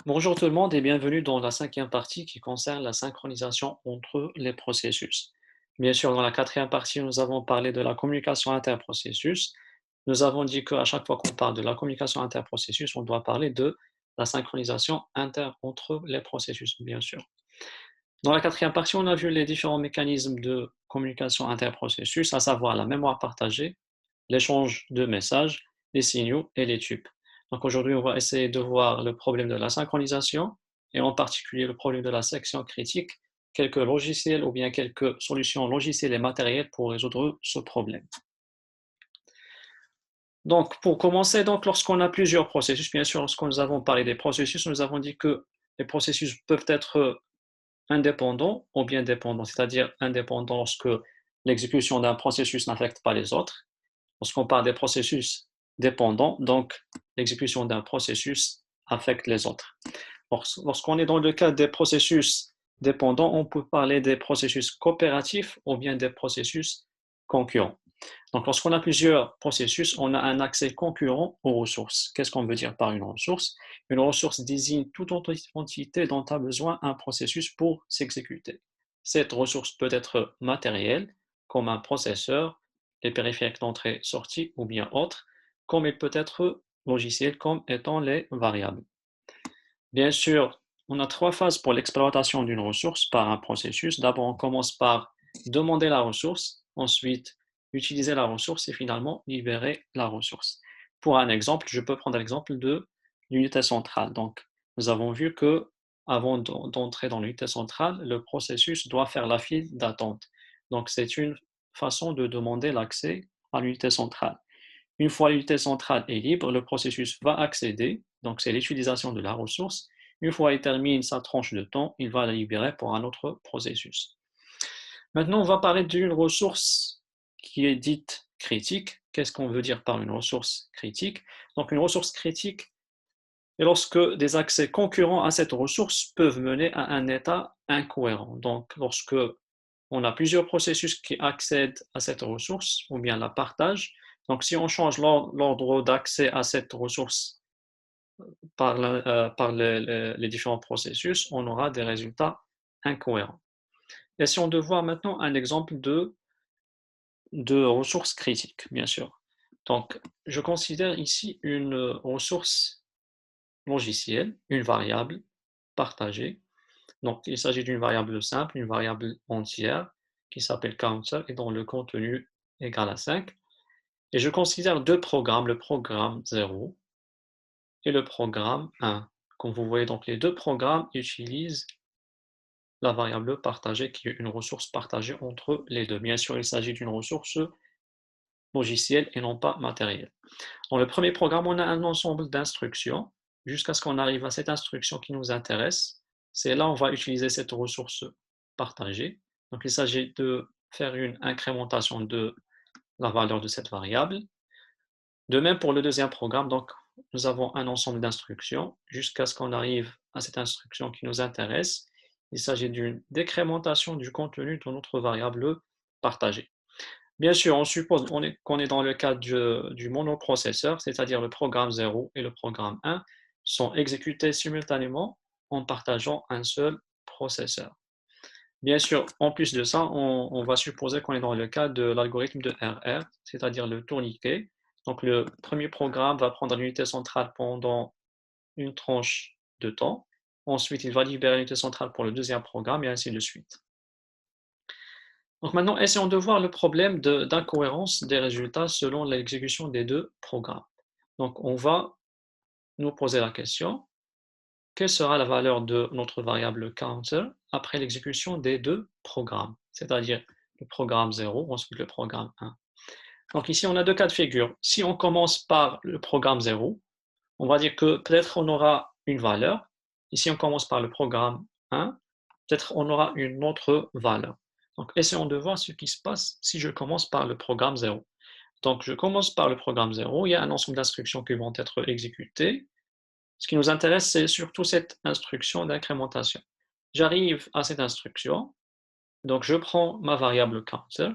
Bonjour tout le monde et bienvenue dans la cinquième partie qui concerne la synchronisation entre les processus. Bien sûr, dans la quatrième partie, nous avons parlé de la communication interprocessus. Nous avons dit qu'à chaque fois qu'on parle de la communication interprocessus, on doit parler de la synchronisation entre les processus, bien sûr. Dans la quatrième partie, on a vu les différents mécanismes de communication interprocessus, à savoir la mémoire partagée, l'échange de messages, les signaux et les tubes. Donc aujourd'hui, on va essayer de voir le problème de la synchronisation et en particulier le problème de la section critique, quelques logiciels ou bien quelques solutions logicielles et matérielles pour résoudre ce problème. Donc pour commencer, donc, lorsqu'on a plusieurs processus, bien sûr, lorsque nous avons parlé des processus, nous avons dit que les processus peuvent être indépendants ou bien dépendants, c'est-à-dire indépendants lorsque l'exécution d'un processus n'affecte pas les autres. Lorsqu'on parle des processus dépendants, donc l'exécution d'un processus affecte les autres. Lorsqu'on est dans le cas des processus dépendants, on peut parler des processus coopératifs ou bien des processus concurrents. Donc, lorsqu'on a plusieurs processus, on a un accès concurrent aux ressources. Qu'est-ce qu'on veut dire par une ressource? Une ressource désigne toute entité dont a besoin un processus pour s'exécuter. Cette ressource peut être matérielle, comme un processeur, les périphériques d'entrée-sortie ou bien autre, comme il peut être logiciel, comme étant les variables. Bien sûr, on a trois phases pour l'exploitation d'une ressource par un processus. D'abord, on commence par demander la ressource, ensuite utiliser la ressource et finalement libérer la ressource. Pour un exemple, je peux prendre l'exemple de l'unité centrale. Donc, nous avons vu que avant d'entrer dans l'unité centrale, le processus doit faire la file d'attente. Donc, c'est une façon de demander l'accès à l'unité centrale. Une fois l'unité centrale est libre, le processus va accéder, donc c'est l'utilisation de la ressource. Une fois il termine sa tranche de temps, il va la libérer pour un autre processus. Maintenant, on va parler d'une ressource qui est dite critique. Qu'est-ce qu'on veut dire par une ressource critique? Donc, une ressource critique est lorsque des accès concurrents à cette ressource peuvent mener à un état incohérent. Donc, lorsque on a plusieurs processus qui accèdent à cette ressource ou bien la partagent. Donc, si on change l'ordre d'accès à cette ressource par les différents processus, on aura des résultats incohérents. Essayons de voir maintenant un exemple de ressource critique, bien sûr. Donc, je considère ici une ressource logicielle, une variable partagée. Donc, il s'agit d'une variable simple, une variable entière qui s'appelle counter et dont le contenu est égal à 5. Et je considère deux programmes, le programme 0 et le programme 1. Comme vous voyez, donc les deux programmes utilisent la variable partagée qui est une ressource partagée entre les deux. Bien sûr, il s'agit d'une ressource logicielle et non pas matérielle. Dans le premier programme, on a un ensemble d'instructions jusqu'à ce qu'on arrive à cette instruction qui nous intéresse. C'est là où on va utiliser cette ressource partagée. Donc, il s'agit de faire une incrémentation de la valeur de cette variable. De même pour le deuxième programme, donc, nous avons un ensemble d'instructions jusqu'à ce qu'on arrive à cette instruction qui nous intéresse. Il s'agit d'une décrémentation du contenu de notre variable partagée. Bien sûr, on suppose qu'on est dans le cas du monoprocesseur, c'est-à-dire le programme 0 et le programme 1 sont exécutés simultanément en partageant un seul processeur. Bien sûr, en plus de ça, on va supposer qu'on est dans le cas de l'algorithme de RR, c'est-à-dire le tourniquet. Donc, le premier programme va prendre l'unité centrale pendant une tranche de temps. Ensuite, il va libérer l'unité centrale pour le deuxième programme et ainsi de suite. Donc maintenant, essayons de voir le problème d'incohérence des résultats selon l'exécution des deux programmes. Donc, on va nous poser la question, quelle sera la valeur de notre variable counter après l'exécution des deux programmes, c'est-à-dire le programme 0, ensuite le programme 1. Donc ici, on a deux cas de figure. Si on commence par le programme 0, on va dire que peut-être on aura une valeur. Ici, on commence par le programme 1, peut-être on aura une autre valeur. Donc, essayons de voir ce qui se passe si je commence par le programme 0. Donc, je commence par le programme 0, il y a un ensemble d'instructions qui vont être exécutées. Ce qui nous intéresse, c'est surtout cette instruction d'incrémentation. J'arrive à cette instruction, donc je prends ma variable counter,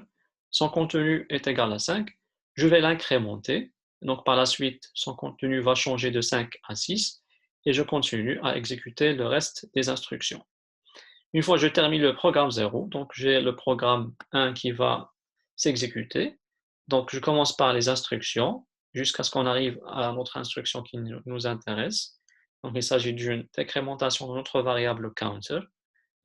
son contenu est égal à 5, je vais l'incrémenter, donc par la suite, son contenu va changer de 5 à 6, et je continue à exécuter le reste des instructions. Une fois que je termine le programme 0, donc j'ai le programme 1 qui va s'exécuter. Donc je commence par les instructions jusqu'à ce qu'on arrive à notre instruction qui nous intéresse. Donc il s'agit d'une décrémentation de notre variable counter.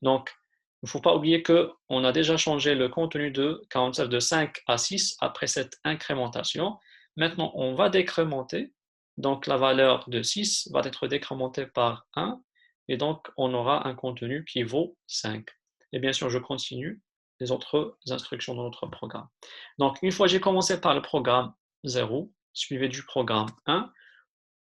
Donc il ne faut pas oublier qu'on a déjà changé le contenu de counter de 5 à 6 après cette incrémentation. Maintenant, on va décrémenter. Donc la valeur de 6 va être décrémentée par 1 et donc on aura un contenu qui vaut 5. Et bien sûr, je continue les autres instructions de notre programme. Donc une fois que j'ai commencé par le programme 0, suivi du programme 1,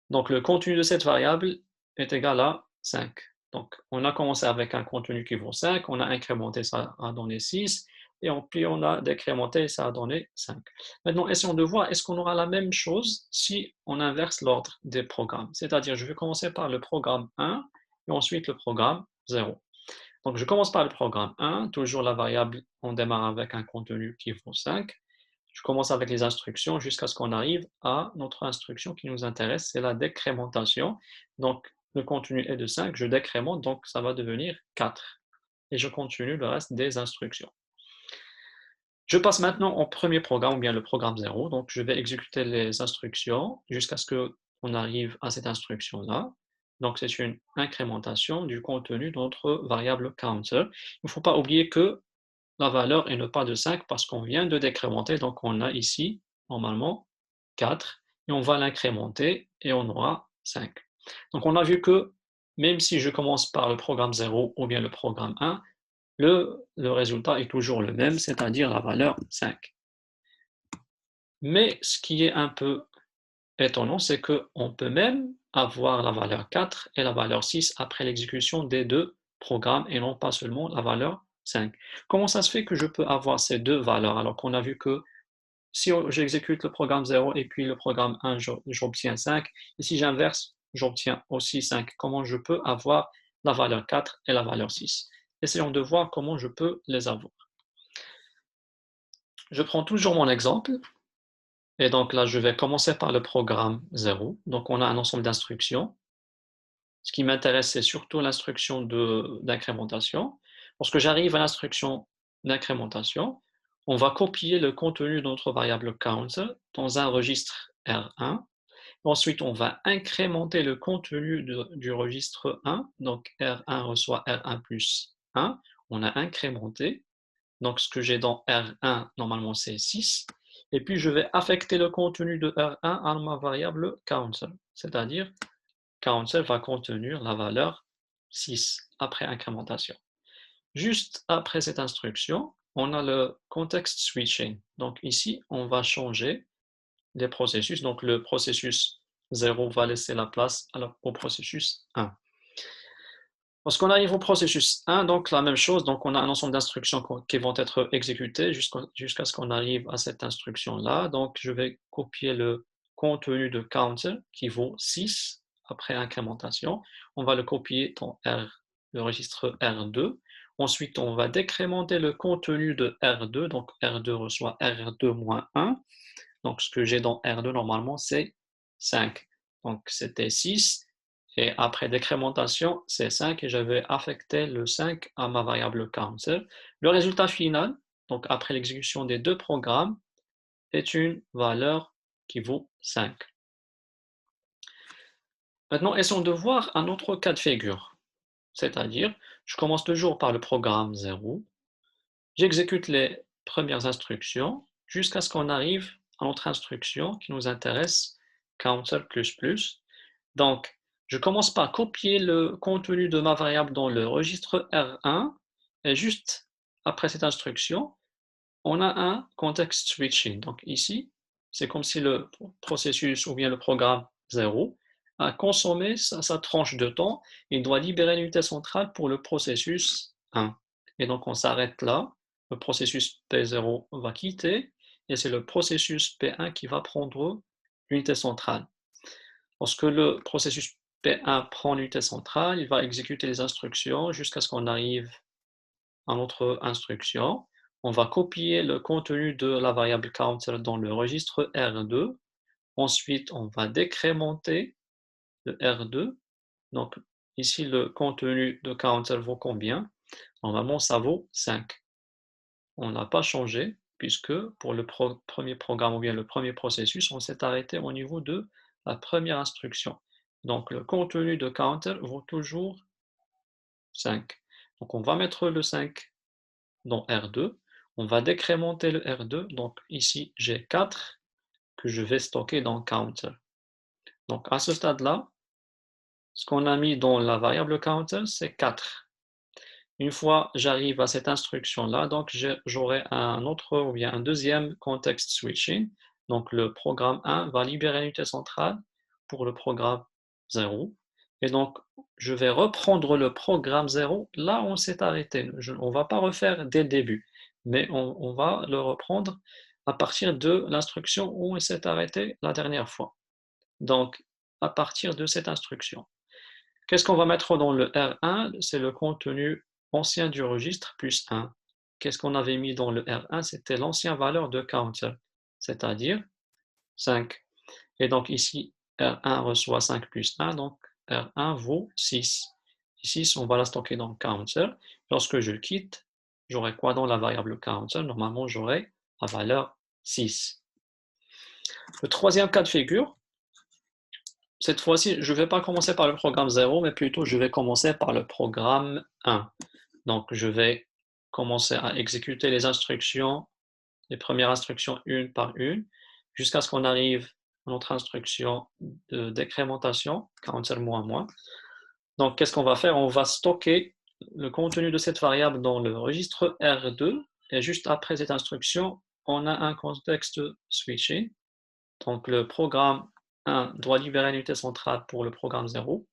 donc le contenu de cette variable est égal à 5. Donc on a commencé avec un contenu qui vaut 5, on a incrémenté, ça a donné 6, et puis on a décrémenté, ça a donné 5. Maintenant, essayons de voir, est-ce qu'on aura la même chose si on inverse l'ordre des programmes? C'est-à-dire, je vais commencer par le programme 1 et ensuite le programme 0. Donc je commence par le programme 1, toujours la variable, on démarre avec un contenu qui vaut 5. Je commence avec les instructions jusqu'à ce qu'on arrive à notre instruction qui nous intéresse, c'est la décrémentation. Donc, le contenu est de 5, je décrémente, donc ça va devenir 4. Et je continue le reste des instructions. Je passe maintenant au premier programme, ou bien le programme 0. Donc, je vais exécuter les instructions jusqu'à ce qu'on arrive à cette instruction-là. Donc, c'est une incrémentation du contenu de notre variable counter. Il ne faut pas oublier que la valeur est ne pas de 5 parce qu'on vient de décrémenter, donc on a ici, normalement, 4, et on va l'incrémenter et on aura 5. Donc on a vu que même si je commence par le programme 0 ou bien le programme 1, le résultat est toujours le même, c'est-à-dire la valeur 5. Mais ce qui est un peu étonnant, c'est qu'on peut même avoir la valeur 4 et la valeur 6 après l'exécution des deux programmes et non pas seulement la valeur 5. Comment ça se fait que je peux avoir ces deux valeurs alors qu'on a vu que si j'exécute le programme 0 et puis le programme 1, j'obtiens 5, et si j'inverse, j'obtiens aussi 5. Comment je peux avoir la valeur 4 et la valeur 6? Essayons de voir comment je peux les avoir. Je prends toujours mon exemple. Et donc là, je vais commencer par le programme 0. Donc on a un ensemble d'instructions. Ce qui m'intéresse, c'est surtout l'instruction d'incrémentation. Lorsque j'arrive à l'instruction d'incrémentation, on va copier le contenu de notre variable counter dans un registre R1. Ensuite, on va incrémenter le contenu du registre 1. Donc R1 reçoit R1 plus 1. On a incrémenté. Donc ce que j'ai dans R1, normalement, c'est 6. Et puis, je vais affecter le contenu de R1 à ma variable counter, c'est-à-dire counter va contenir la valeur 6 après incrémentation. Juste après cette instruction, on a le context switching. Donc ici, on va changer les processus. Donc le processus 0 va laisser la place au processus 1. Lorsqu'on arrive au processus 1, donc la même chose, donc on a un ensemble d'instructions qui vont être exécutées jusqu'à ce qu'on arrive à cette instruction-là. Donc je vais copier le contenu de counter qui vaut 6 après incrémentation. On va le copier dans le registre R2. Ensuite, on va décrémenter le contenu de R2. Donc R2 reçoit R2 moins 1. Donc ce que j'ai dans R2 normalement, c'est 5. Donc c'était 6. Et après décrémentation, c'est 5 et je vais affecter le 5 à ma variable counter. Le résultat final, donc après l'exécution des deux programmes, est une valeur qui vaut 5. Maintenant, essayons de voir un autre cas de figure. C'est-à-dire, je commence toujours par le programme 0, j'exécute les premières instructions jusqu'à ce qu'on arrive à notre instruction qui nous intéresse, counter++. Donc, je commence par copier le contenu de ma variable dans le registre R1 et juste après cette instruction, on a un context switching. Donc ici, c'est comme si le processus ou bien le programme 0 a consommé sa tranche de temps et il doit libérer l'unité centrale pour le processus 1. Et donc on s'arrête là, le processus P0 va quitter et c'est le processus P1 qui va prendre l'unité centrale. Lorsque le processus P1 prend l'unité centrale, il va exécuter les instructions jusqu'à ce qu'on arrive à notre instruction. On va copier le contenu de la variable counter dans le registre R2. Ensuite, on va décrémenter le R2 Donc, ici, le contenu de counter vaut combien? Normalement, ça vaut 5. On n'a pas changé, puisque pour le premier programme ou bien le premier processus, on s'est arrêté au niveau de la première instruction. Donc, le contenu de counter vaut toujours 5. Donc, on va mettre le 5 dans R2. On va décrémenter le R2. Donc, ici, j'ai 4 que je vais stocker dans counter. Donc, à ce stade-là, ce qu'on a mis dans la variable counter, c'est 4. Une fois j'arrive à cette instruction-là, donc j'aurai un autre ou bien un deuxième context switching. Donc le programme 1 va libérer l'unité centrale pour le programme 0. Et donc je vais reprendre le programme 0 là où on s'est arrêté. On ne va pas refaire dès le début, mais on va le reprendre à partir de l'instruction où on s'est arrêté la dernière fois. Donc à partir de cette instruction. Qu'est-ce qu'on va mettre dans le R1? C'est le contenu ancien du registre plus 1. Qu'est-ce qu'on avait mis dans le R1? C'était l'ancienne valeur de counter, c'est-à-dire 5. Et donc ici, R1 reçoit 5 plus 1, donc R1 vaut 6. Ici, on va la stocker dans counter. Lorsque je quitte, j'aurai quoi dans la variable counter? Normalement, j'aurai la valeur 6. Le troisième cas de figure, cette fois-ci, je ne vais pas commencer par le programme 0, mais plutôt je vais commencer par le programme 1. Donc, je vais commencer à exécuter les instructions, les premières instructions une par une, jusqu'à ce qu'on arrive à notre instruction de décrémentation, 47 moins. Donc, qu'est-ce qu'on va faire? On va stocker le contenu de cette variable dans le registre R2, et juste après cette instruction, on a un contexte switching. Donc, le programme 1 doit libérer l'unité centrale pour le programme 0.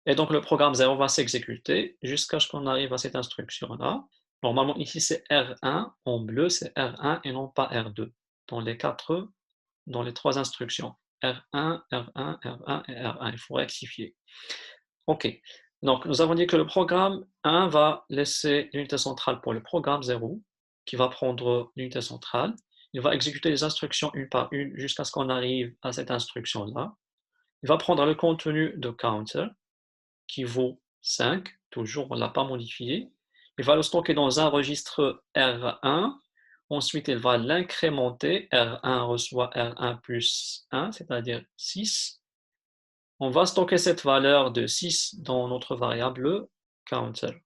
Et donc, le programme 0 va s'exécuter jusqu'à ce qu'on arrive à cette instruction-là. Normalement, ici, c'est R1. En bleu, c'est R1 et non pas R2. Dans les trois instructions. R1, R1, R1 et R1. Il faut rectifier. OK. Donc, nous avons dit que le programme 1 va laisser l'unité centrale pour le programme 0, qui va prendre l'unité centrale. Il va exécuter les instructions une par une jusqu'à ce qu'on arrive à cette instruction-là. Il va prendre le contenu de counter, qui vaut 5, toujours, on ne l'a pas modifié. Il va le stocker dans un registre R1. Ensuite, il va l'incrémenter. R1 reçoit R1 plus 1, c'est-à-dire 6. On va stocker cette valeur de 6 dans notre variable counter.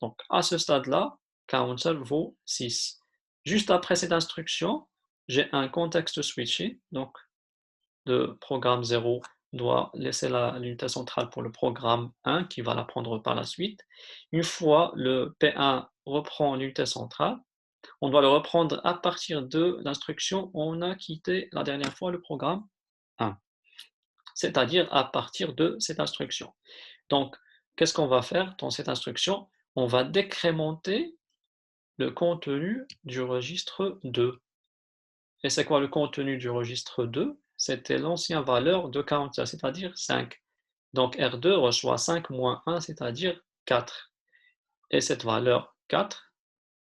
Donc, à ce stade-là, counter vaut 6. Juste après cette instruction, j'ai un context switching. Donc, le programme 0 doit laisser l'unité centrale pour le programme 1 qui va la prendre par la suite. Une fois le P1 reprend l'unité centrale, on doit le reprendre à partir de l'instruction où on a quitté la dernière fois le programme 1, c'est-à-dire à partir de cette instruction. Donc, qu'est-ce qu'on va faire dans cette instruction? On va décrémenter le contenu du registre 2. Et c'est quoi le contenu du registre 2? C'était l'ancienne valeur de counter, c'est-à-dire 5. Donc R2 reçoit 5 moins 1, c'est-à-dire 4. Et cette valeur 4,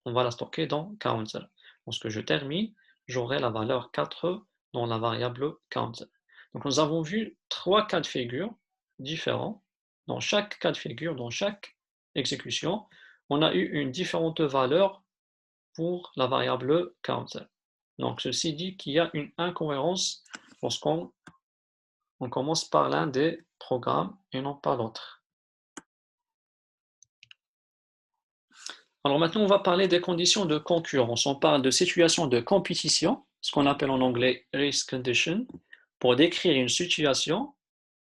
on va la stocker dans counter. Lorsque je termine, j'aurai la valeur 4 dans la variable counter. Donc nous avons vu trois cas de figure différents. Dans chaque cas de figure, dans chaque exécution, on a eu une différente valeur pour la variable counter. Donc ceci dit qu'il y a une incohérence lorsqu'on commence par l'un des programmes et non pas l'autre. Alors maintenant, on va parler des conditions de concurrence. On parle de situation de compétition, ce qu'on appelle en anglais race condition, pour décrire une situation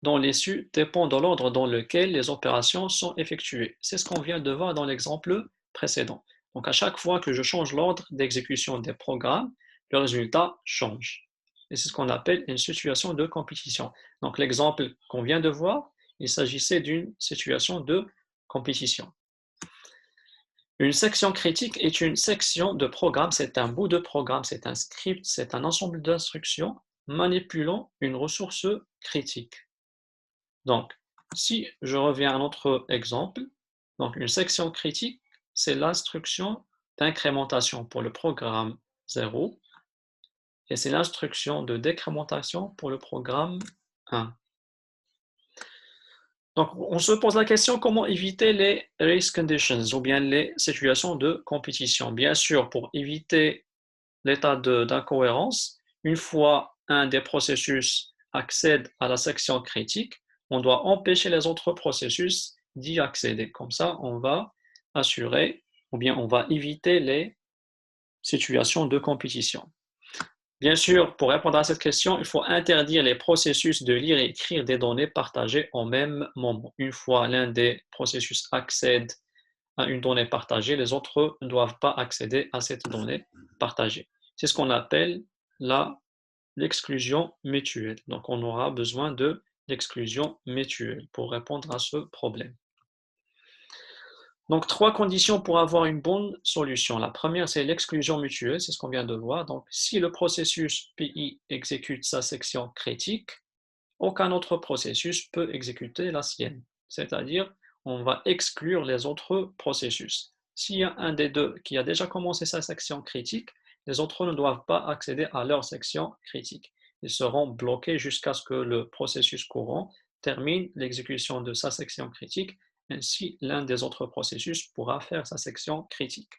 dont l'issue dépend de l'ordre dans lequel les opérations sont effectuées. C'est ce qu'on vient de voir dans l'exemple précédent. Donc à chaque fois que je change l'ordre d'exécution des programmes, le résultat change. Et c'est ce qu'on appelle une situation de compétition. Donc l'exemple qu'on vient de voir, il s'agissait d'une situation de compétition. Une section critique est une section de programme, c'est un bout de programme, c'est un script, c'est un ensemble d'instructions manipulant une ressource critique. Donc, si je reviens à notre exemple, donc une section critique, c'est l'instruction d'incrémentation pour le programme 0 et c'est l'instruction de décrémentation pour le programme 1. Donc, on se pose la question comment éviter les race conditions ou bien les situations de compétition. Bien sûr, pour éviter l'état d'incohérence, une fois un des processus accède à la section critique, on doit empêcher les autres processus d'y accéder. Comme ça, on va assurer ou bien on va éviter les situations de compétition. Bien sûr, pour répondre à cette question, il faut interdire les processus de lire et écrire des données partagées au même moment. Une fois l'un des processus accède à une donnée partagée, les autres ne doivent pas accéder à cette donnée partagée. C'est ce qu'on appelle l'exclusion mutuelle. Donc, on aura besoin de l'exclusion mutuelle pour répondre à ce problème. Donc, trois conditions pour avoir une bonne solution. La première, c'est l'exclusion mutuelle, c'est ce qu'on vient de voir. Donc, si le processus PI exécute sa section critique, aucun autre processus peut exécuter la sienne. C'est-à-dire, on va exclure les autres processus. S'il y a un des deux qui a déjà commencé sa section critique, les autres ne doivent pas accéder à leur section critique. Ils seront bloqués jusqu'à ce que le processus courant termine l'exécution de sa section critique, ainsi l'un des autres processus pourra faire sa section critique.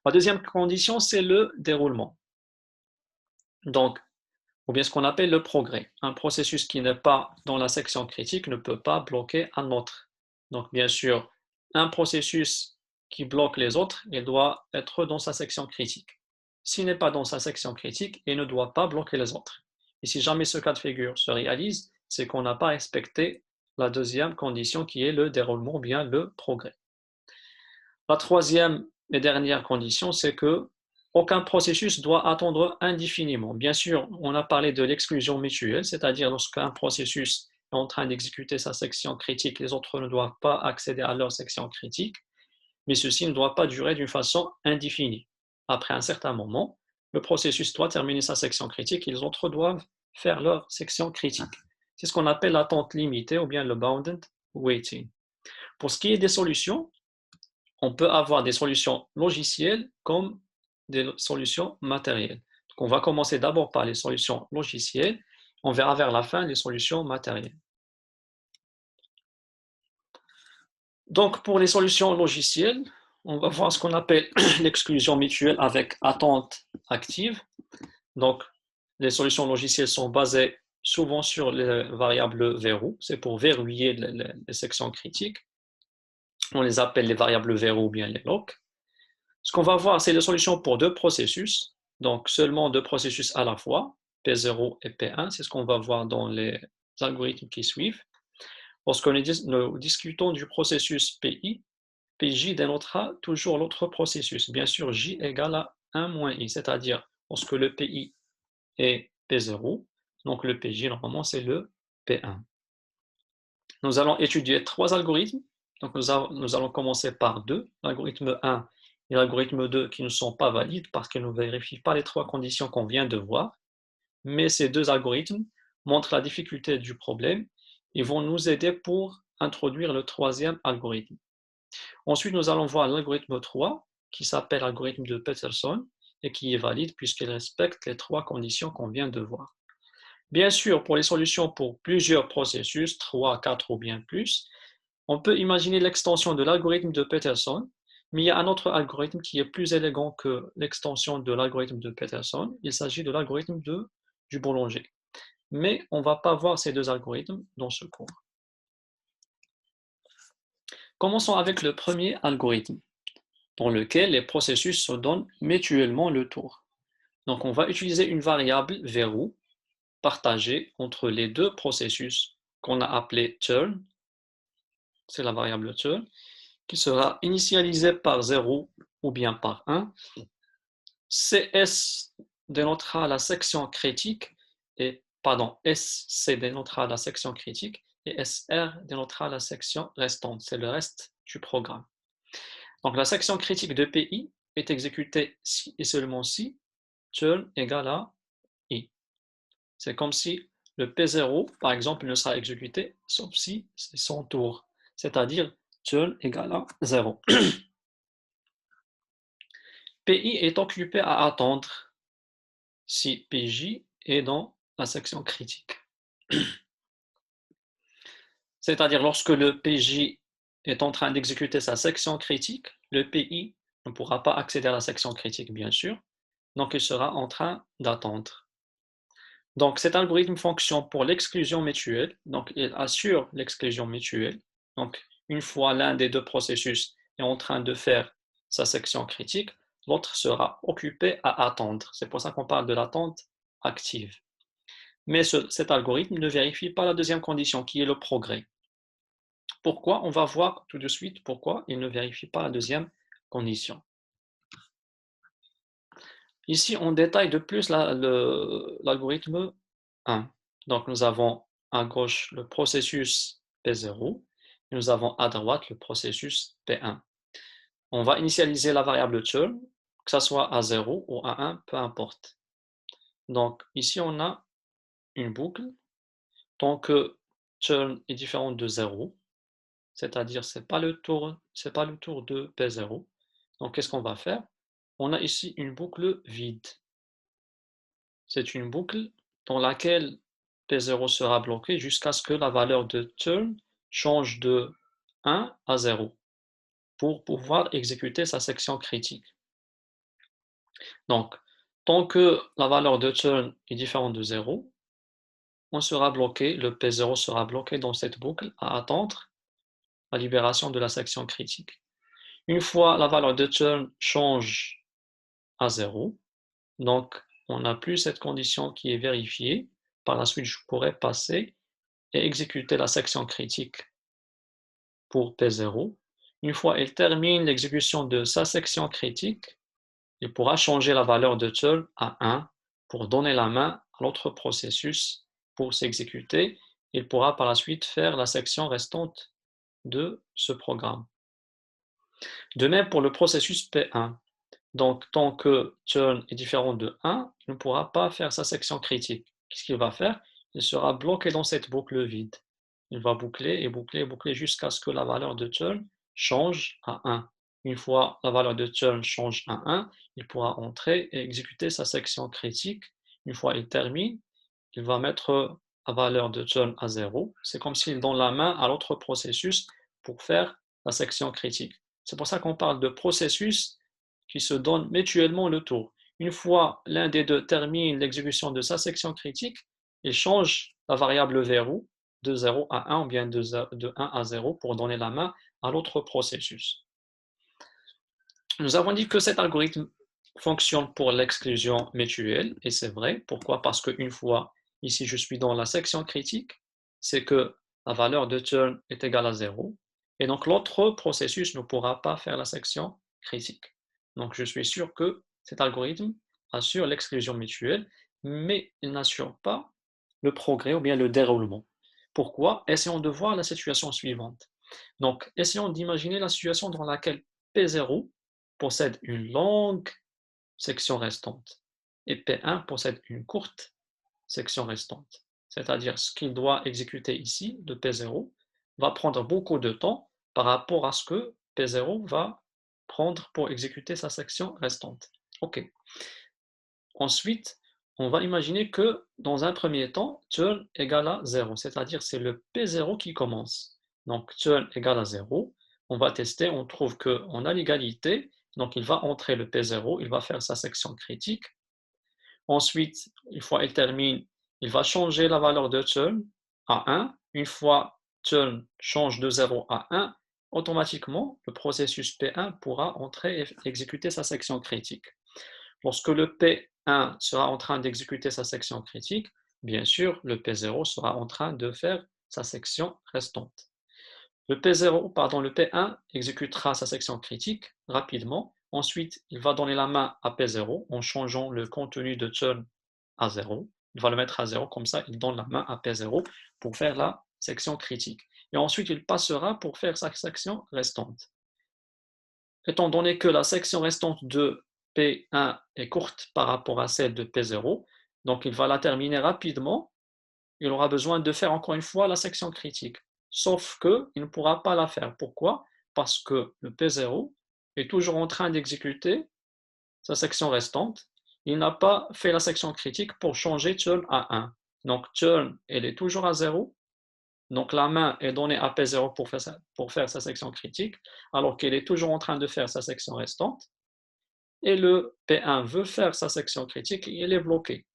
La deuxième condition, c'est le déroulement. Donc, ou bien ce qu'on appelle le progrès. Un processus qui n'est pas dans la section critique ne peut pas bloquer un autre. Donc, bien sûr, un processus qui bloque les autres, il doit être dans sa section critique. S'il n'est pas dans sa section critique, il ne doit pas bloquer les autres. Et si jamais ce cas de figure se réalise, c'est qu'on n'a pas respecté la deuxième condition qui est le déroulement ou bien le progrès. La troisième et dernière condition, c'est que aucun processus doit attendre indéfiniment. Bien sûr, on a parlé de l'exclusion mutuelle, c'est-à-dire lorsqu'un processus est en train d'exécuter sa section critique, les autres ne doivent pas accéder à leur section critique, mais ceci ne doit pas durer d'une façon indéfinie. Après un certain moment, le processus doit terminer sa section critique et les autres doivent faire leur section critique. C'est ce qu'on appelle l'attente limitée ou bien le bounded waiting. Pour ce qui est des solutions, on peut avoir des solutions logicielles comme des solutions matérielles. Donc, on va commencer d'abord par les solutions logicielles, on verra vers la fin les solutions matérielles. Donc, pour les solutions logicielles, on va voir ce qu'on appelle l'exclusion mutuelle avec attente active. Donc, les solutions logicielles sont basées souvent sur les variables verrou, c'est pour verrouiller les sections critiques. On les appelle les variables verrou ou bien les locks. Ce qu'on va voir, c'est les solutions pour deux processus, donc seulement deux processus à la fois, P0 et P1, c'est ce qu'on va voir dans les algorithmes qui suivent. Lorsque nous discutons du processus PI, PJ dénotera toujours l'autre processus. Bien sûr, J égale à 1 moins I, c'est-à-dire lorsque le PI est P0, donc le PJ, normalement, c'est le P1. Nous allons étudier trois algorithmes. Donc, nous allons commencer par deux, l'algorithme 1 et l'algorithme 2 qui ne sont pas valides parce qu'ils ne vérifient pas les trois conditions qu'on vient de voir. Mais ces deux algorithmes montrent la difficulté du problème et vont nous aider pour introduire le troisième algorithme. Ensuite, nous allons voir l'algorithme 3 qui s'appelle l'algorithme de Peterson et qui est valide puisqu'il respecte les trois conditions qu'on vient de voir. Bien sûr, pour les solutions pour plusieurs processus, 3, 4 ou bien plus, on peut imaginer l'extension de l'algorithme de Peterson, mais il y a un autre algorithme qui est plus élégant que l'extension de l'algorithme de Peterson. Il s'agit de l'algorithme du boulanger. Mais on ne va pas voir ces deux algorithmes dans ce cours. Commençons avec le premier algorithme, dans lequel les processus se donnent mutuellement le tour. Donc on va utiliser une variable verrou partagée entre les deux processus qu'on a appelé turn, c'est la variable turn, qui sera initialisée par 0 ou bien par 1. CS dénotera la section critique et SC dénotera la section critique et SR dénotera la section restante, c'est le reste du programme. Donc la section critique de PI est exécutée si et seulement si turn égale à I. C'est comme si le P0, par exemple, ne sera exécuté sauf si c'est son tour, c'est-à-dire turn égale à 0. PI est occupé à attendre si PJ est dans la section critique. C'est-à-dire lorsque le PJ est en train d'exécuter sa section critique, le PI ne pourra pas accéder à la section critique, bien sûr, donc il sera en train d'attendre. Donc cet algorithme fonctionne pour l'exclusion mutuelle, donc il assure l'exclusion mutuelle. Donc une fois l'un des deux processus est en train de faire sa section critique, l'autre sera occupé à attendre. C'est pour ça qu'on parle de l'attente active. Mais cet algorithme ne vérifie pas la deuxième condition, qui est le progrès. Pourquoi? On va voir tout de suite pourquoi il ne vérifie pas la deuxième condition. Ici, on détaille de plus l'algorithme 1. Donc, nous avons à gauche le processus P0 et nous avons à droite le processus P1. On va initialiser la variable turn, que ce soit à 0 ou à 1, peu importe. Donc, ici, on a une boucle. Tant que turn est différent de 0, c'est-à-dire c'est pas le tour de P0. Donc, qu'est-ce qu'on va faire? On a ici une boucle vide. C'est une boucle dans laquelle P0 sera bloqué jusqu'à ce que la valeur de turn change de 1 à 0 pour pouvoir exécuter sa section critique. Donc, tant que la valeur de turn est différente de 0, on sera bloqué, le P0 sera bloqué dans cette boucle à attendre la libération de la section critique. Une fois la valeur de turn change à 0, donc on n'a plus cette condition qui est vérifiée. Par la suite, je pourrais passer et exécuter la section critique pour P0. Une fois elle termine l'exécution de sa section critique, il pourra changer la valeur de turn à 1 pour donner la main à l'autre processus pour s'exécuter. Il pourra par la suite faire la section restante de ce programme. De même pour le processus P1. Donc, tant que turn est différent de 1, il ne pourra pas faire sa section critique. Qu'est-ce qu'il va faire? Il sera bloqué dans cette boucle vide. Il va boucler et boucler et boucler jusqu'à ce que la valeur de turn change à 1. Une fois la valeur de turn change à 1, il pourra entrer et exécuter sa section critique. Une fois il termine, il va mettre la valeur de turn à 0. C'est comme s'il donne la main à l'autre processus pour faire la section critique. C'est pour ça qu'on parle de processus qui se donnent mutuellement le tour. Une fois l'un des deux termine l'exécution de sa section critique, il change la variable verrou de 0 à 1 ou bien de 1 à 0 pour donner la main à l'autre processus. Nous avons dit que cet algorithme fonctionne pour l'exclusion mutuelle, et c'est vrai. Pourquoi? Parce qu'une fois, ici, je suis dans la section critique, c'est que la valeur de turn est égale à 0, et donc l'autre processus ne pourra pas faire la section critique. Donc je suis sûr que cet algorithme assure l'exclusion mutuelle, mais il n'assure pas le progrès ou bien le déroulement. Pourquoi? Essayons de voir la situation suivante. Donc, essayons d'imaginer la situation dans laquelle P0 possède une longue section restante et P1 possède une courte section restante. C'est-à-dire ce qu'il doit exécuter ici, de P0, va prendre beaucoup de temps par rapport à ce que P0 va prendre pour exécuter sa section restante. OK. Ensuite, on va imaginer que dans un premier temps, turn égale à 0, c'est-à-dire c'est le P0 qui commence. Donc turn égale à 0, on va tester, on trouve qu'on a l'égalité, donc il va entrer le P0, il va faire sa section critique. Ensuite, une fois il termine, il va changer la valeur de turn à 1. Une fois turn change de 0 à 1, automatiquement, le processus P1 pourra entrer et exécuter sa section critique. Lorsque le P1 sera en train d'exécuter sa section critique, bien sûr, le P0 sera en train de faire sa section restante. Le P1 exécutera sa section critique rapidement. Ensuite, il va donner la main à P0 en changeant le contenu de turn à 0. Il va le mettre à 0, comme ça, il donne la main à P0 pour faire la section critique. Et ensuite, il passera pour faire sa section restante. Étant donné que la section restante de P1 est courte par rapport à celle de P0, donc il va la terminer rapidement. Il aura besoin de faire encore une fois la section critique. Sauf qu'il ne pourra pas la faire. Pourquoi? Parce que le P0 est toujours en train d'exécuter sa section restante. Il n'a pas fait la section critique pour changer turn à 1. Donc turn, elle est toujours à 0. Donc la main est donnée à P0 pour faire sa section critique, alors qu'elle est toujours en train de faire sa section restante. Et le P1 veut faire sa section critique et elle est bloquée.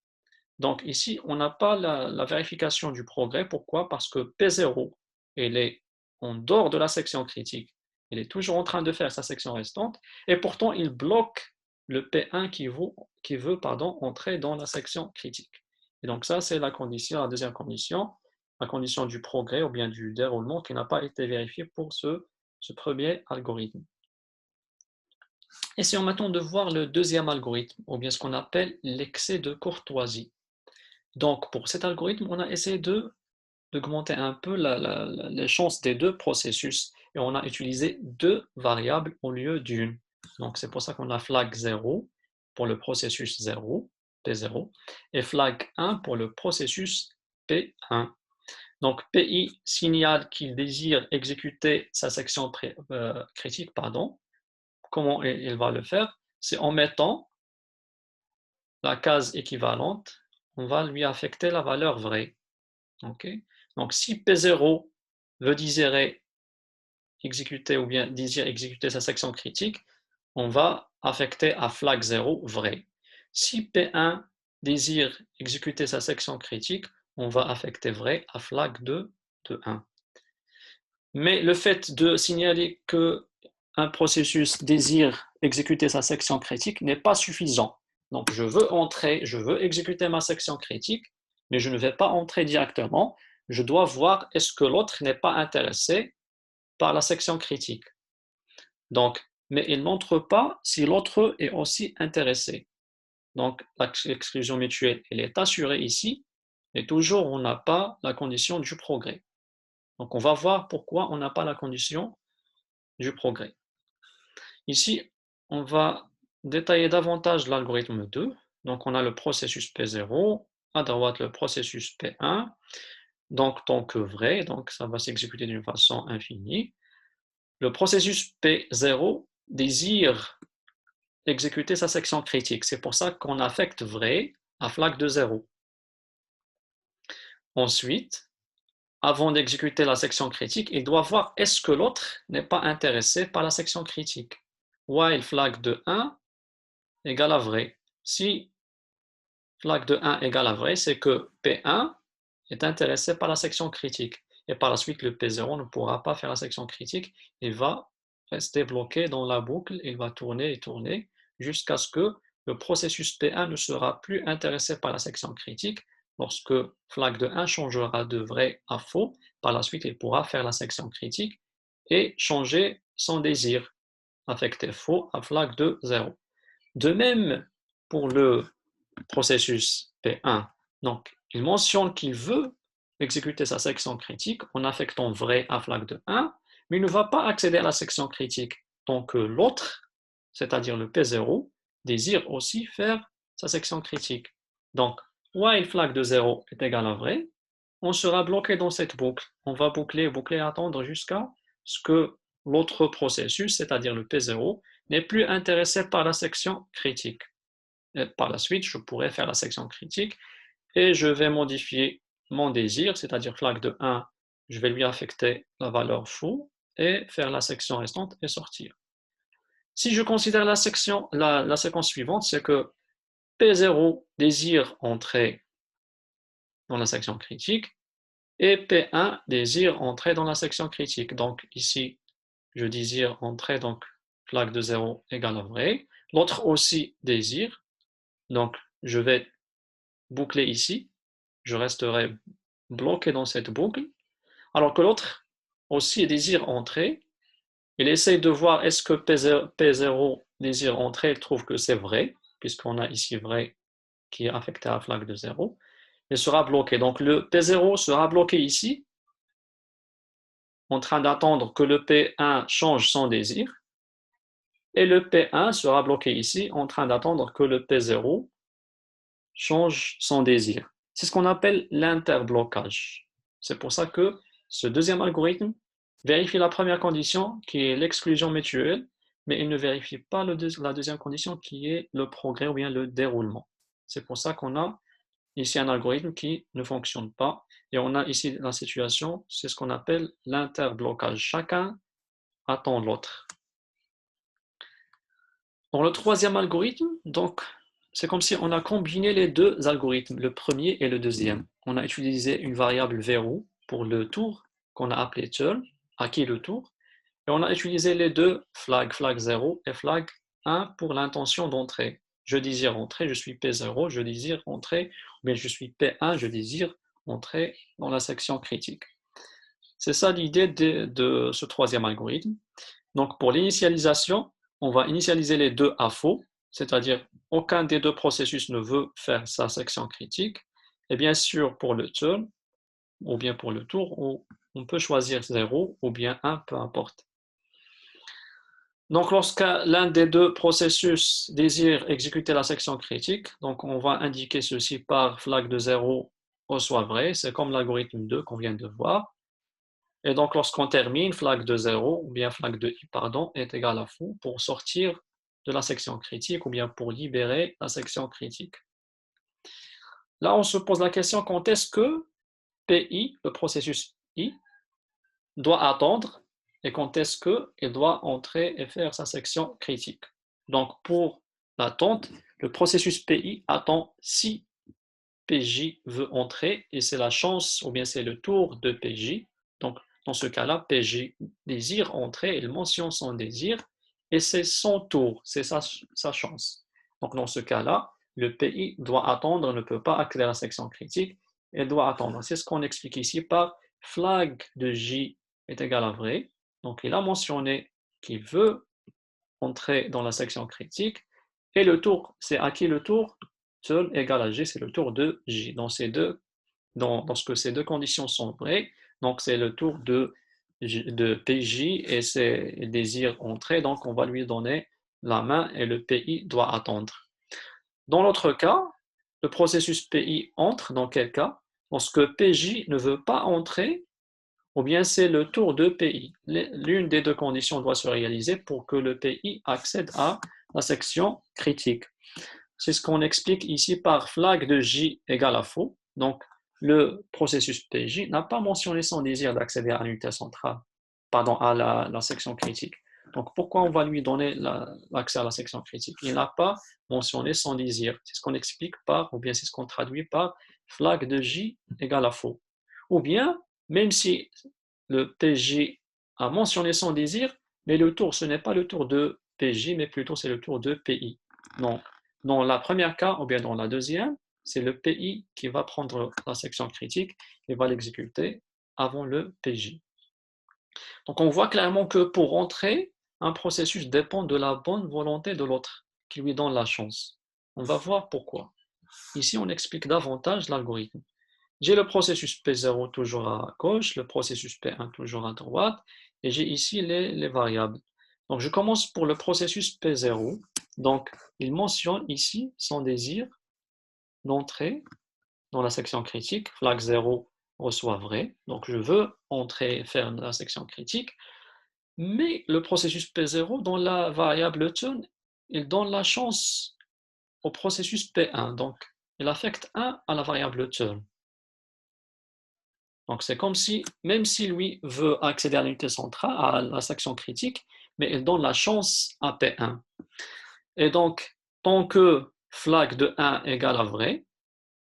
Donc ici, on n'a pas la vérification du progrès. Pourquoi? Parce que P0, elle est en dehors de la section critique. Elle est toujours en train de faire sa section restante et pourtant il bloque le P1 qui veut entrer dans la section critique. Et donc ça, c'est la deuxième condition, la condition du progrès ou bien du déroulement qui n'a pas été vérifiée pour ce premier algorithme. Essayons maintenant de voir le deuxième algorithme, ou bien ce qu'on appelle l'excès de courtoisie. Donc, pour cet algorithme, on a essayé d'augmenter un peu les chances des deux processus et on a utilisé deux variables au lieu d'une. Donc, c'est pour ça qu'on a flag 0 pour le processus 0, P0, et flag 1 pour le processus P1. Donc, PI signale qu'il désire exécuter sa section critique, Comment il va le faire? C'est en mettant la case équivalente, on va lui affecter la valeur vraie. Okay. Donc, si P0 veut désirer exécuter ou bien désire exécuter sa section critique, on va affecter à flag 0 vrai. Si P1 désire exécuter sa section critique, on va affecter vrai à flag 2 de 1. Mais le fait de signaler qu'un processus désire exécuter sa section critique n'est pas suffisant. Donc, je veux exécuter ma section critique, mais je ne vais pas entrer directement. Je dois voir est-ce que l'autre n'est pas intéressé par la section critique. Donc, mais il n'entre pas si l'autre est aussi intéressé. Donc, l'exclusion mutuelle, elle est assurée ici, et toujours on n'a pas la condition du progrès. Donc, on va voir pourquoi on n'a pas la condition du progrès. Ici, on va détailler davantage l'algorithme 2. Donc, on a le processus P0, à droite le processus P1, donc tant que vrai, donc ça va s'exécuter d'une façon infinie. Le processus P0 désire exécuter sa section critique. C'est pour ça qu'on affecte vrai à flag de 0. Ensuite, avant d'exécuter la section critique, il doit voir est-ce que l'autre n'est pas intéressé par la section critique. While flag de 1 égale à vrai. Si flag de 1 égale à vrai, c'est que P1 est intéressé par la section critique. Et par la suite, le P0 ne pourra pas faire la section critique. Il va rester bloqué dans la boucle. Il va tourner et tourner jusqu'à ce que le processus P1 ne sera plus intéressé par la section critique. Lorsque flag de 1 changera de vrai à faux, par la suite, il pourra faire la section critique et changer son désir, affecter faux à flag de 0. De même pour le processus P1. Donc, il mentionne qu'il veut exécuter sa section critique en affectant vrai à flag de 1, mais il ne va pas accéder à la section critique tant que l'autre, c'est-à-dire le P0, désire aussi faire sa section critique. Donc, while flag de 0 est égal à vrai, on sera bloqué dans cette boucle. On va boucler, boucler, attendre jusqu'à ce que l'autre processus, c'est-à-dire le P0, n'est plus intéressé par la section critique. Et par la suite, je pourrais faire la section critique et je vais modifier mon désir, c'est-à-dire flag de 1, je vais lui affecter la valeur faux et faire la section restante et sortir. Si je considère la séquence suivante, c'est que P0 désire entrer dans la section critique et P1 désire entrer dans la section critique. Donc ici, je désire entrer, donc flag de 0 égale à vrai. L'autre aussi désire, donc je vais boucler ici, je resterai bloqué dans cette boucle, alors que l'autre aussi désire entrer. Il essaie de voir est-ce que P0 désire entrer, il trouve que c'est vrai, puisqu'on a ici vrai qui est affecté à flag de 0. Il sera bloqué. Donc le P0 sera bloqué ici, en train d'attendre que le P1 change son désir, et le P1 sera bloqué ici, en train d'attendre que le P0 change son désir. C'est ce qu'on appelle l'interblocage. C'est pour ça que ce deuxième algorithme vérifie la première condition, qui est l'exclusion mutuelle, mais il ne vérifie pas la deuxième condition, qui est le progrès ou bien le déroulement. C'est pour ça qu'on a ici un algorithme qui ne fonctionne pas. Et on a ici la situation, c'est ce qu'on appelle l'interblocage. Chacun attend l'autre. Dans le troisième algorithme, donc, c'est comme si on a combiné les deux algorithmes, le premier et le deuxième. On a utilisé une variable verrou pour le tour qu'on a appelé turn, acquis le tour, et on a utilisé les deux flag 0 et flag 1 pour l'intention d'entrée. Je désire entrer, je suis P0, je désire entrer, mais je suis P1, je désire entrer dans la section critique. C'est ça l'idée de ce troisième algorithme. Donc pour l'initialisation, on va initialiser les deux à faux, c'est-à-dire aucun des deux processus ne veut faire sa section critique. Et bien sûr, pour le turn, ou bien pour le tour, on peut choisir 0 ou bien 1, peu importe. Donc, lorsque l'un des deux processus désire exécuter la section critique, donc on va indiquer ceci par flag de 0 reçoit vrai, c'est comme l'algorithme 2 qu'on vient de voir. Et donc, lorsqu'on termine, flag de 0 ou bien flag de i, pardon, est égal à faux pour sortir de la section critique ou bien pour libérer la section critique. Là, on se pose la question quand est-ce que PI, le processus I, doit attendre et quand est-ce qu'il doit entrer et faire sa section critique. Donc, pour l'attente, le processus PI attend si PJ veut entrer et c'est la chance ou bien c'est le tour de PJ. Donc, dans ce cas-là, PJ désire entrer, il mentionne son désir et c'est son tour, c'est sa chance. Donc, dans ce cas-là, le PI doit attendre, ne peut pas accéder à la section critique, il doit attendre. C'est ce qu'on explique ici par flag de J est égal à vrai. Donc, il a mentionné qu'il veut entrer dans la section critique et le tour, c'est à qui le tour? Seul égal à G, c'est le tour de J. Dans ces deux, lorsque ces deux conditions sont vraies, donc c'est le tour de PJ et c'est désire entrer, donc on va lui donner la main et le PI doit attendre. Dans l'autre cas, le processus PI entre dans quel cas? Lorsque PJ ne veut pas entrer, ou bien c'est le tour de PI. L'une des deux conditions doit se réaliser pour que le PI accède à la section critique. C'est ce qu'on explique ici par flag de J égale à faux. Donc, le processus PJ n'a pas mentionné son désir d'accéder à l'unité centrale, pardon, à la section critique. Donc, pourquoi on va lui donner l'accès à la section critique? Il n'a pas mentionné son désir. C'est ce qu'on explique par, ou bien c'est ce qu'on traduit par flag de J égale à faux. Ou bien, même si le PJ a mentionné son désir, mais le tour, ce n'est pas le tour de PJ, mais plutôt c'est le tour de PI. Donc, dans la première cas, ou bien dans la deuxième, c'est le PI qui va prendre la section critique et va l'exécuter avant le PJ. Donc, on voit clairement que pour entrer, un processus dépend de la bonne volonté de l'autre, qui lui donne la chance. On va voir pourquoi. Ici, on explique davantage l'algorithme. J'ai le processus P0 toujours à gauche, le processus P1 toujours à droite, et j'ai ici les variables. Donc, je commence pour le processus P0. Donc, il mentionne ici son désir d'entrer dans la section critique. Flag 0 reçoit vrai. Donc, je veux entrer et faire la section critique. Mais le processus P0, dans la variable turn, il donne la chance au processus P1. Donc, il affecte 1 à la variable turn. Donc, c'est comme si, même si lui veut accéder à l'unité centrale, à la section critique, mais il donne la chance à P1. Et donc, tant que flag de 1 égale à vrai,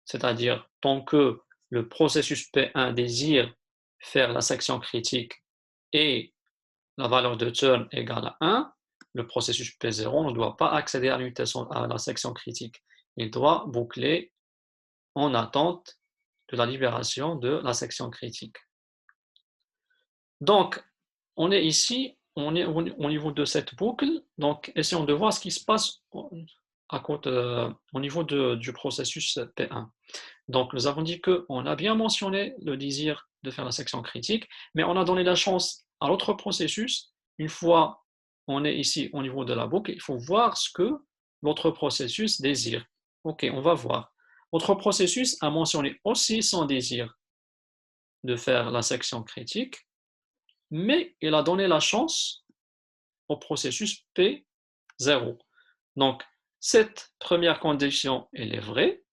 c'est-à-dire tant que le processus P1 désire faire la section critique et la valeur de turn égale à 1, le processus P0 ne doit pas accéder à la section critique. Il doit boucler en attente de la libération de la section critique. Donc, on est ici, on est au niveau de cette boucle, donc essayons de voir ce qui se passe au niveau du processus P1. Donc, nous avons dit qu'on a bien mentionné le désir de faire la section critique, mais on a donné la chance à l'autre processus. Une fois on est ici au niveau de la boucle, il faut voir ce que l'autre processus désire. Ok, on va voir. L'autre processus a mentionné aussi son désir de faire la section critique, mais il a donné la chance au processus P0. Donc, cette première condition, elle est vraie,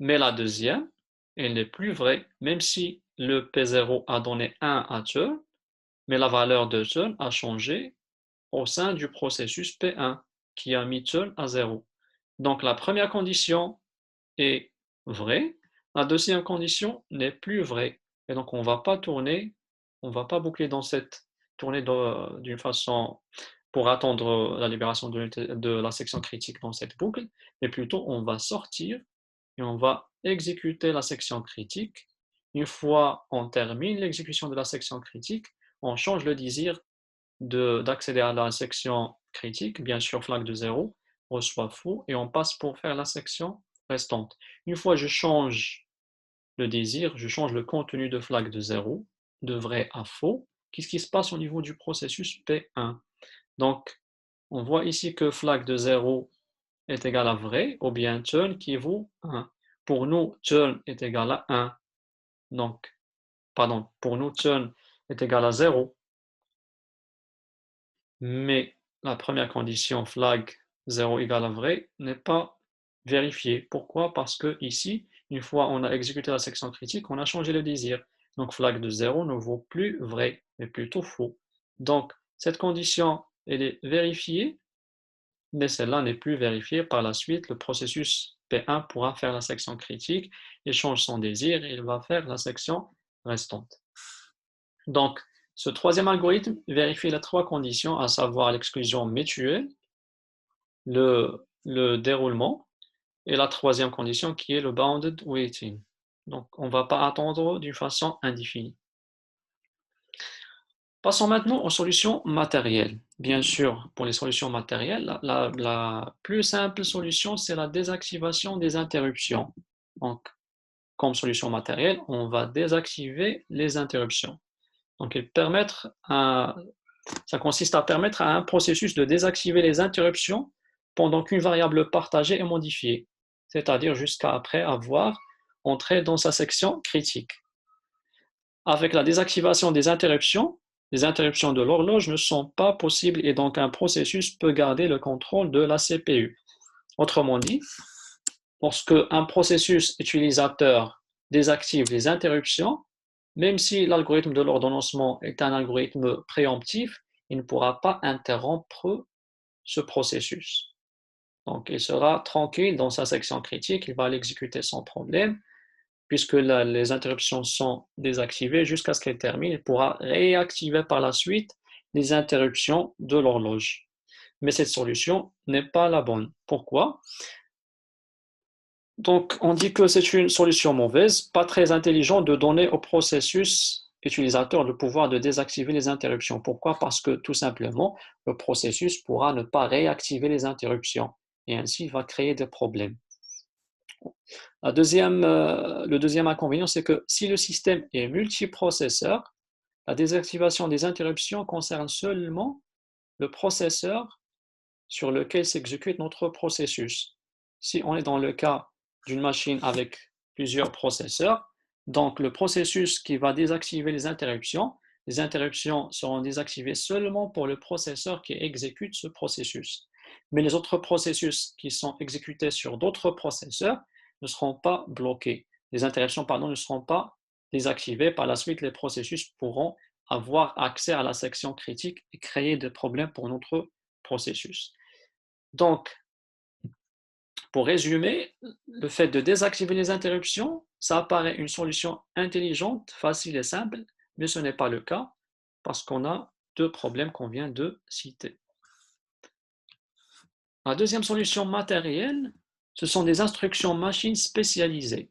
Mais la deuxième, elle n'est plus vraie, même si le P0 a donné 1 à Turing, mais la valeur de Turing a changé au sein du processus P1 qui a mis Turing à 0. Donc la première condition est vraie, la deuxième condition n'est plus vraie. Et donc on ne va pas tourner, on ne va pas boucler dans cette tournée d'une façon pour attendre la libération de la section critique dans cette boucle, mais plutôt on va sortir et on va exécuter la section critique. Une fois on termine l'exécution de la section critique, on change le désir d'accéder à la section critique, bien sûr flag de 0, reçoit faux, et on passe pour faire la section restante. Une fois je change le désir, je change le contenu de flag de 0, de vrai à faux, qu'est-ce qui se passe au niveau du processus P1? Donc, on voit ici que flag de 0 est égal à vrai, ou bien turn qui vaut 1. Pour nous, turn est égal à 1. Donc, pardon, pour nous, turn est égal à 0. Mais la première condition, flag 0 égale à vrai, n'est pas vérifiée. Pourquoi? Parce que ici, une fois on a exécuté la section critique, on a changé le désir. Donc flag de 0 ne vaut plus vrai, mais plutôt faux. Donc cette condition, elle est vérifiée, mais celle-là n'est plus vérifiée. Par la suite, le processus P1 pourra faire la section critique, il change son désir et il va faire la section restante. Donc, ce troisième algorithme vérifie les trois conditions, à savoir l'exclusion mutuelle, le déroulement, et la troisième condition qui est le bounded waiting. Donc, on ne va pas attendre d'une façon indéfinie. Passons maintenant aux solutions matérielles. Bien sûr, pour les solutions matérielles, la plus simple solution, c'est la désactivation des interruptions. Donc, comme solution matérielle, on va désactiver les interruptions. Donc, ça consiste à permettre à un processus de désactiver les interruptions pendant qu'une variable partagée est modifiée, c'est-à-dire jusqu'à après avoir entré dans sa section critique. Avec la désactivation des interruptions, les interruptions de l'horloge ne sont pas possibles et donc un processus peut garder le contrôle de la CPU. Autrement dit, lorsque un processus utilisateur désactive les interruptions, même si l'algorithme de l'ordonnancement est un algorithme préemptif, il ne pourra pas interrompre ce processus. Donc, il sera tranquille dans sa section critique, il va l'exécuter sans problème, puisque les interruptions sont désactivées jusqu'à ce qu'elles terminent. Il pourra réactiver par la suite les interruptions de l'horloge. Mais cette solution n'est pas la bonne. Pourquoi? Donc, on dit que c'est une solution mauvaise, pas très intelligent de donner au processus utilisateur le pouvoir de désactiver les interruptions. Pourquoi? Parce que tout simplement, le processus pourra ne pas réactiver les interruptions et ainsi il va créer des problèmes. Le deuxième inconvénient, c'est que si le système est multiprocesseur, la désactivation des interruptions concerne seulement le processeur sur lequel s'exécute notre processus. Si on est dans le cas d'une machine avec plusieurs processeurs, donc le processus qui va désactiver les interruptions seront désactivées seulement pour le processeur qui exécute ce processus. Mais les autres processus qui sont exécutés sur d'autres processeurs ne seront pas bloqués. Les interruptions, ne seront pas désactivées. Par la suite, les processus pourront avoir accès à la section critique et créer des problèmes pour notre processus. Donc, pour résumer, le fait de désactiver les interruptions, ça apparaît une solution intelligente, facile et simple, mais ce n'est pas le cas parce qu'on a deux problèmes qu'on vient de citer. La deuxième solution matérielle, ce sont des instructions machines spécialisées.